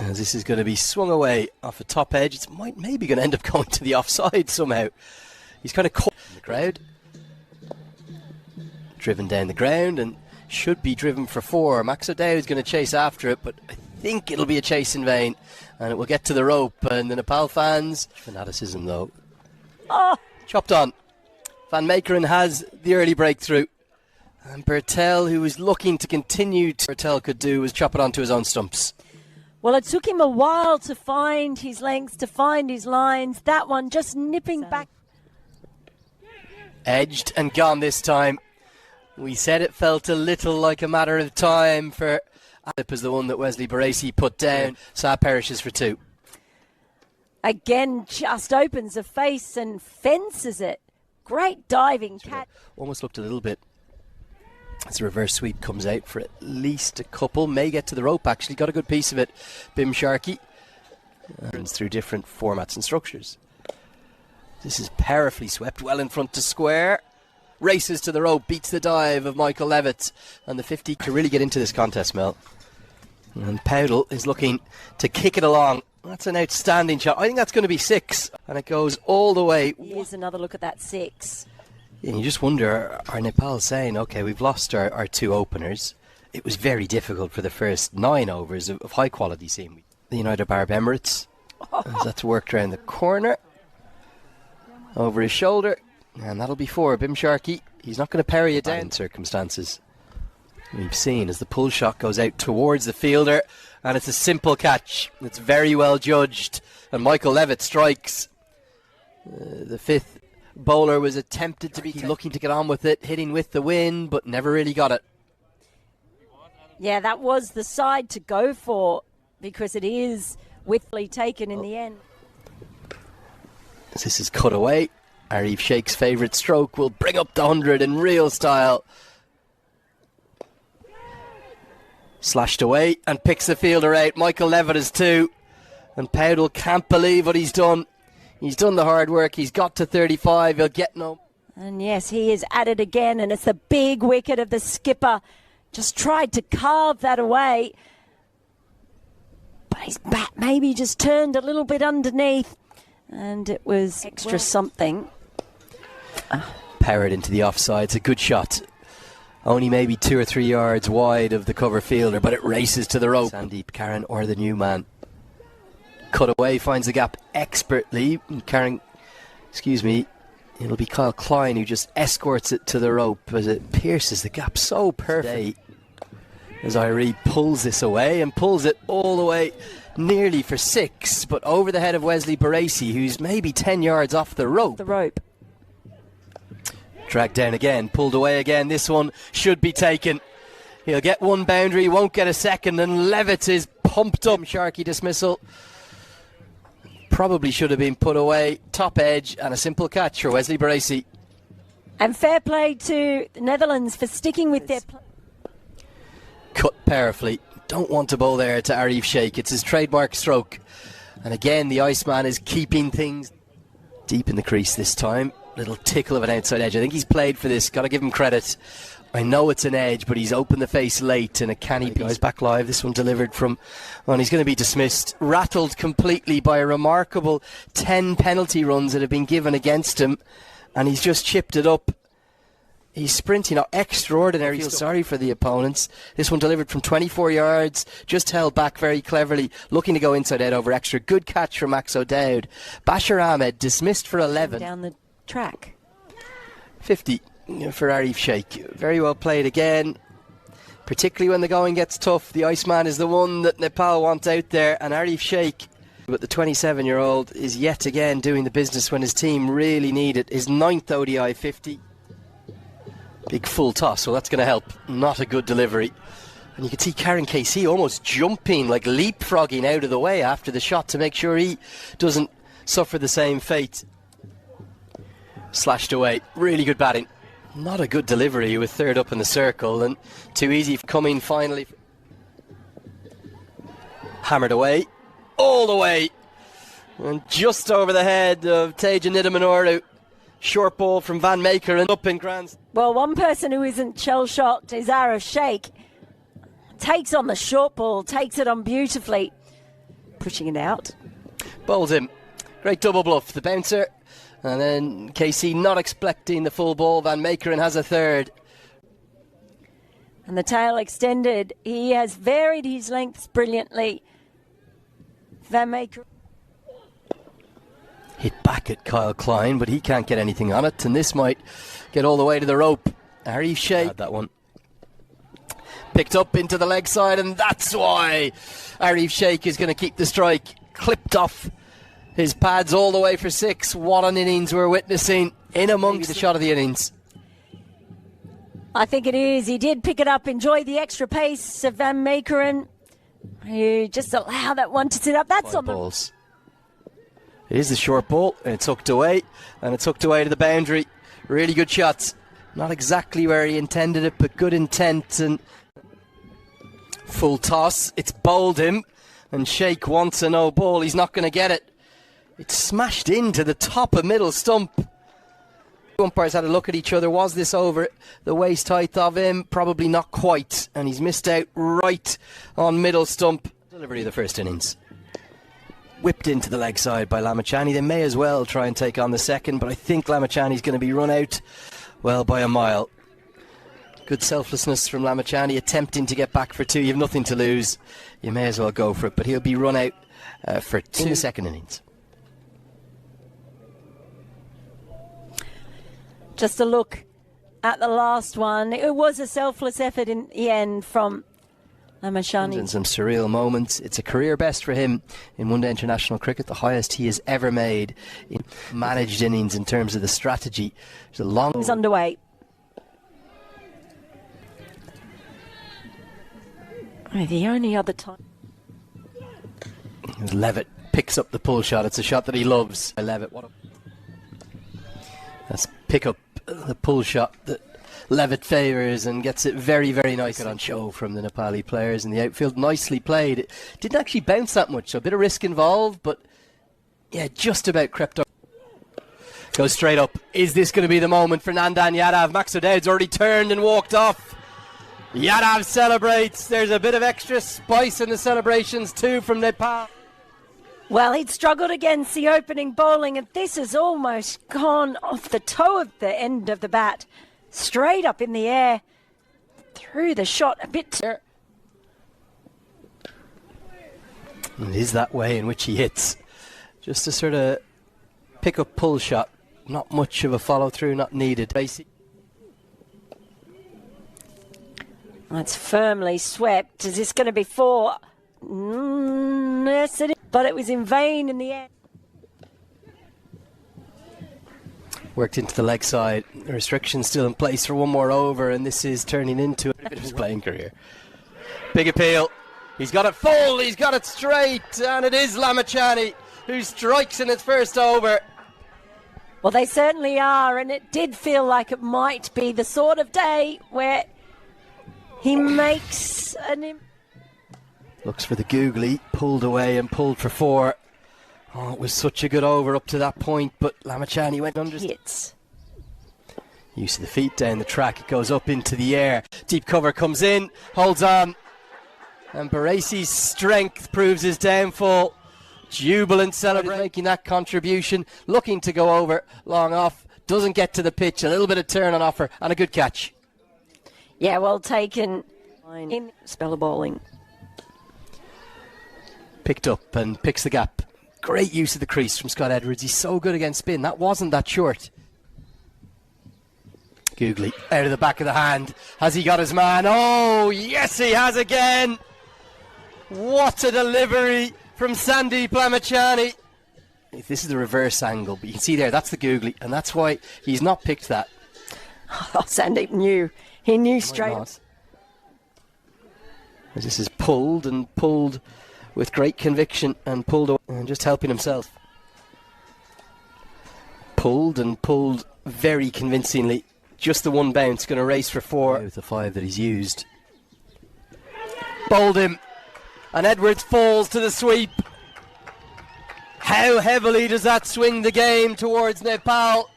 As this is going to be swung away off a top edge. It's maybe going to end up going to the offside somehow. He's kind of caught in the crowd. Driven down the ground and should be driven for 4. Max O'Dowd is going to chase after it, but I think it'll be a chase in vain. And it will get to the rope. And the Nepal fans, fanaticism though. Oh! Chopped on. Van Meekeren has the early breakthrough. And Bertel, who was looking to continue to Bertel could do, was chop it onto his own stumps. Well, it took him a while to find his lengths, to find his lines. That one just nipping back. Edged and gone this time. We said it felt a little like a matter of time for Adip as the one that Wesley Baracey put down. So that perishes for 2. Again, just opens the face and fences it. Great diving catch. Almost looked a little bit as the reverse sweep comes out for at least a couple. May get to the rope actually. Got a good piece of it. Bim Sharkey. Runs through different formats and structures. This is powerfully swept. Well in front to square. Races to the rope. Beats the dive of Michael Levitt. And the 50 to really get into this contest, Mel. And Powdell is looking to kick it along. That's an outstanding shot. I think that's going to be 6. And it goes all the way. Here's another look at that 6. Yeah, you just wonder, are Nepal saying, OK, we've lost our 2 openers. It was very difficult for the first 9 overs of high quality seaweed. The United Arab Emirates. As that's worked around the corner. Over his shoulder. And that'll be 4. Bim Sharkey. He's not going to parry it down in circumstances. We've seen as the pull shot goes out towards the fielder. And it's a simple catch. It's very well judged. And Michael Levitt strikes. The 5th bowler was attempted to be looking to get on with it, hitting with the wind, but never really got it. Yeah, that was the side to go for because it is withly taken in the end. As this is cut away, Arif Sheikh's favourite stroke will bring up the 100 in real style. Slashed away and picks the fielder out. Michael Levitt is 2. And Powdell can't believe what he's done. He's done the hard work. He's got to 35. He'll get no. And yes, he is at it again. And it's the big wicket of the skipper. Just tried to carve that away. But his bat maybe just turned a little bit underneath. And it was extra something. Powered into the offside. It's a good shot. Only maybe 2 or 3 yards wide of the cover fielder, but it races to the rope. Sandeep Karan or the new man. Cut away, finds the gap expertly. Karan, it'll be Kyle Klein who just escorts it to the rope as it pierces the gap so perfectly. As Irie pulls this away and pulls it all the way nearly for 6, but over the head of Wesley Baracey, who's maybe 10 yards off the rope. Dragged down again, pulled away again. This one should be taken. He'll get 1 boundary, won't get a second, and Levitt is pumped up. Sharkey dismissal. Probably should have been put away. Top edge and a simple catch for Wesley Baracey. And fair play to the Netherlands for sticking with their cut powerfully. Don't want to bowl there to Arif Sheikh. It's his trademark stroke. And again, the Iceman is keeping things deep in the crease this time. Little tickle of an outside edge. I think he's played for this. Got to give him credit. I know it's an edge, but he's opened the face late and a canny piece. Back live. This one delivered from, and he's going to be dismissed. Rattled completely by a remarkable 10 penalty runs that have been given against him, and he's just chipped it up. He's sprinting out extraordinary. Feel sorry for the opponents. This one delivered from 24 yards, just held back very cleverly, looking to go inside out over extra. Good catch from Max O'Dowd. Bashir Ahmed dismissed for 11. Down the track. 50 for Arif Sheikh. Very well played again, particularly when the going gets tough. The Iceman is the one that Nepal want out there, and Arif Sheikh, but the 27-year-old is yet again doing the business when his team really need it. His 9th ODI 50. Big full toss, well that's going to help. Not a good delivery. And you can see Karen Casey almost jumping, like leapfrogging out of the way after the shot to make sure he doesn't suffer the same fate. Slashed away. Really good batting. Not a good delivery with 3rd up in the circle, and too easy coming finally. Hammered away. All the way. And just over the head of Teja Nidamanoru. Short ball from Van Meekeren and up in grand. Well, one person who isn't shell-shocked is Arif Sheikh. Takes on the short ball, takes it on beautifully. pushing it out. Bowls him. Great double bluff, the bouncer. And then Casey not expecting the full ball. Van Meekeren has a third. And the tail extended. He has varied his lengths brilliantly. Van Meekeren Hit back at Kyle Klein, but he can't get anything on it. And this might get all the way to the rope. Arif Sheikh had that one. Picked up into the leg side, and that's why Arif Sheikh is going to keep the strike. Clipped off his pads all the way for 6. What an innings we're witnessing. In amongst the shot of the innings. I think it is. He did pick it up, enjoy the extra pace of Van Meekeren. You just allow that one to sit up. That's on the balls. It is the short ball, and it's hooked away, and it's hooked away to the boundary. Really good shots. Not exactly where he intended it, but good intent. And full toss. It's bowled him, and Sheikh wants a no ball. He's not going to get it. It's smashed into the top of middle stump. Umpires had a look at each other. Was this over the waist height of him? Probably not quite. And he's missed out right on middle stump. Delivery of the first innings. Whipped into the leg side by Lamachani. They may as well try and take on the second, but I think Lamachani's going to be run out, well, by a mile. Good selflessness from Lamachani, attempting to get back for 2. You have nothing to lose. You may as well go for it, but he'll be run out for 2 in the second innings. Just a look at the last one. It was a selfless effort in the end from Lamachani. In some surreal moments. It's a career best for him in one-day international cricket, the highest he has ever made in managed innings in terms of the strategy. There's a long... It's underway. Oh, the only other time. Levitt picks up the pull shot. It's a shot that he loves. Levitt, what a... Let's pick up the pull shot that Levitt favours and gets it very, very nice on show from the Nepali players in the outfield. Nicely played. It didn't actually bounce that much, so a bit of risk involved, but yeah, just about crept up. Goes straight up. Is this going to be the moment for Nandan Yadav? Max O'Dowd's already turned and walked off. Yadav celebrates. There's a bit of extra spice in the celebrations too from Nepal. Well, he'd struggled against the opening bowling, and this has almost gone off the toe of the end of the bat. Straight up in the air. Through the shot a bit. It is that way in which he hits. Just a sort of pick-up pull shot. Not much of a follow-through, not needed. That's firmly swept. Is this going to be 4? Yes, it is. But it was in vain in the end. Worked into the leg side. The restrictions still in place for one more over, and this is turning into a bit of his playing career. Big appeal. He's got it full. He's got it straight, and it is Lamachani who strikes in his first over. Well, they certainly are, and it did feel like it might be the sort of day where he makes an... Looks for the googly, pulled away and pulled for 4. Oh, it was such a good over up to that point, but Lamachani went under. Hits. Use of the feet down the track, it goes up into the air. Deep cover comes in, holds on. And Baresi's strength proves his downfall. Jubilant celebrating, making that contribution, looking to go over, long off, doesn't get to the pitch, a little bit of turn on offer, and a good catch. Yeah, well taken in spell of bowling. Picked up and picks the gap. Great use of the crease from Scott Edwards. He's so good against spin. That wasn't that short. Googly out of the back of the hand. Has he got his man? Oh, yes, he has again. What a delivery from Sandeep Lamachani. If this is the reverse angle, but you can see there, that's the googly, and that's why he's not picked that. Oh, Sandeep knew. He knew straight up. As this is pulled and pulled with great conviction and pulled away and just helping himself. Pulled and pulled very convincingly. Just the one bounce, going to race for 4 with the 5 that he's used. Bowled him, and Edwards falls to the sweep. How heavily does that swing the game towards Nepal?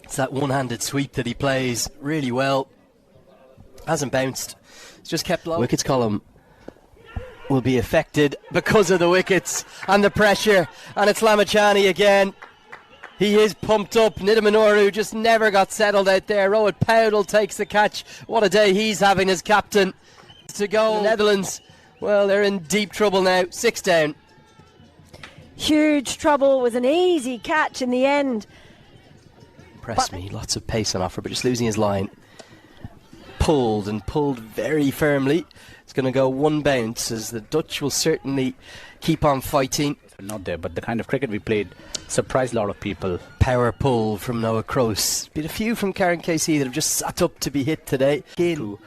It's that one-handed sweep that he plays really well. Hasn't bounced. It's just kept low. Wickets column will be affected because of the wickets and the pressure, and it's Lamachani again. He is pumped up. Nidamanoru just never got settled out there. Rohit Powdell takes the catch. What a day he's having as captain. To go, the Netherlands, well, they're in deep trouble now. 6 down. Huge trouble. Was an easy catch in the end. Impressed me. Lots of pace on offer, but just losing his line. Pulled and pulled very firmly. It's going to go one bounce, as the Dutch will certainly keep on fighting. Not there, but the kind of cricket we played surprised a lot of people. Power pull from Noah Kroos. Been a few from Karen KC that have just sat up to be hit today. To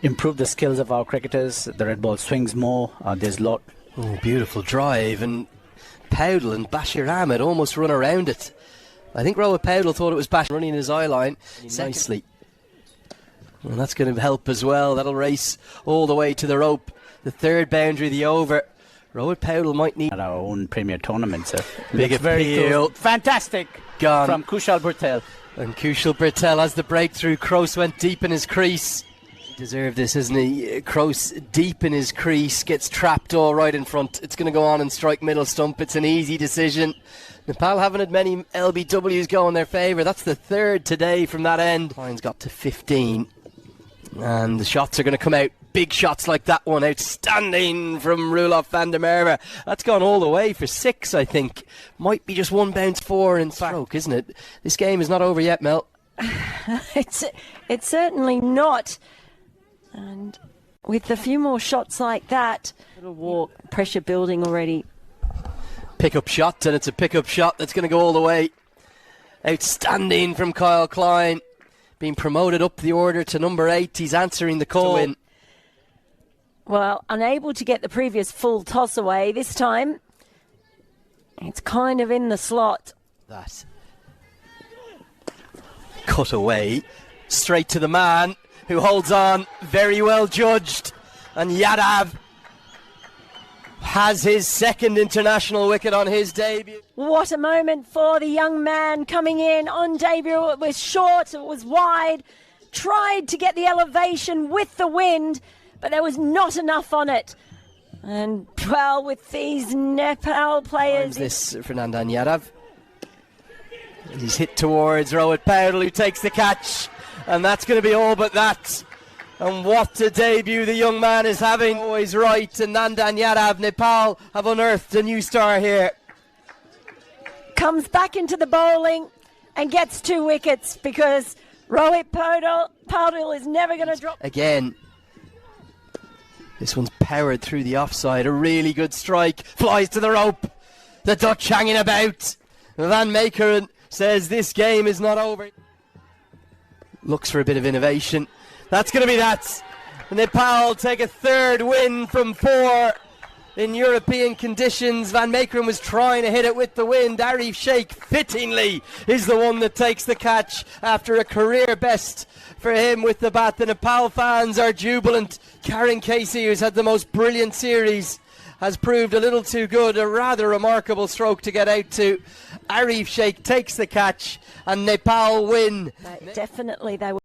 improve the skills of our cricketers, the red ball swings more. There's a lot. Oh, beautiful drive, and Powdell and Bashir Ahmed almost run around it. I think Rohit Powdell thought it was Bashir running his eye line nicely. And that's going to help as well. That'll race all the way to the rope. The third boundary of the over. Rohit Powdell might need At our own premier tournament, sir. Big very appeal. cool. Fantastic. Gone. From Kushal Bhurtel. And Kushal Bhurtel has the breakthrough. Kroos went deep in his crease. He deserved this, isn't he? Kroos deep in his crease, gets trapped all right in front. It's going to go on and strike middle stump. It's an easy decision. Nepal haven't had many LBWs go in their favour. That's the third today from that end. Line's got to 15. And the shots are going to come out. Big shots like that one. Outstanding from Roelof van der Merwe. That's gone all the way for 6, I think. Might be just one bounce 4 in stroke, isn't it? This game is not over yet, Mel. It's certainly not. And with a few more shots like that, little walk, pressure building already. Pick-up shot, and it's a pick-up shot that's going to go all the way. Outstanding from Kyle Klein. Being promoted up the order to number 8. He's answering the call. In. Well, unable to get the previous full toss away. This time, it's kind of in the slot. That. Cut away. Straight to the man who holds on. Very well judged. And Yadav has his second international wicket on his debut. What a moment for the young man coming in on debut. It was short, it was wide. Tried to get the elevation with the wind, but there was not enough on it. And, well, with these Nepal players... This Fernandan Yadav. He's hit towards Rohit Powdell, who takes the catch. And that's going to be all but that. And what a debut the young man is having. Always right. And Nandan Yadav, Nepal have unearthed a new star here. Comes back into the bowling and gets 2 wickets because Rohit Powdell is never going to drop. Again. This one's powered through the offside. A really good strike. Flies to the rope. The Dutch hanging about. Van Meekeren says this game is not over. Looks for a bit of innovation. That's going to be that. Nepal take a third win from 4 in European conditions. Van Meekeren was trying to hit it with the wind. Arif Sheikh, fittingly, is the one that takes the catch after a career best for him with the bat. The Nepal fans are jubilant. Karen Casey, who's had the most brilliant series, has proved a little too good. A rather remarkable stroke to get out to. Arif Sheikh takes the catch and Nepal win. Definitely they were.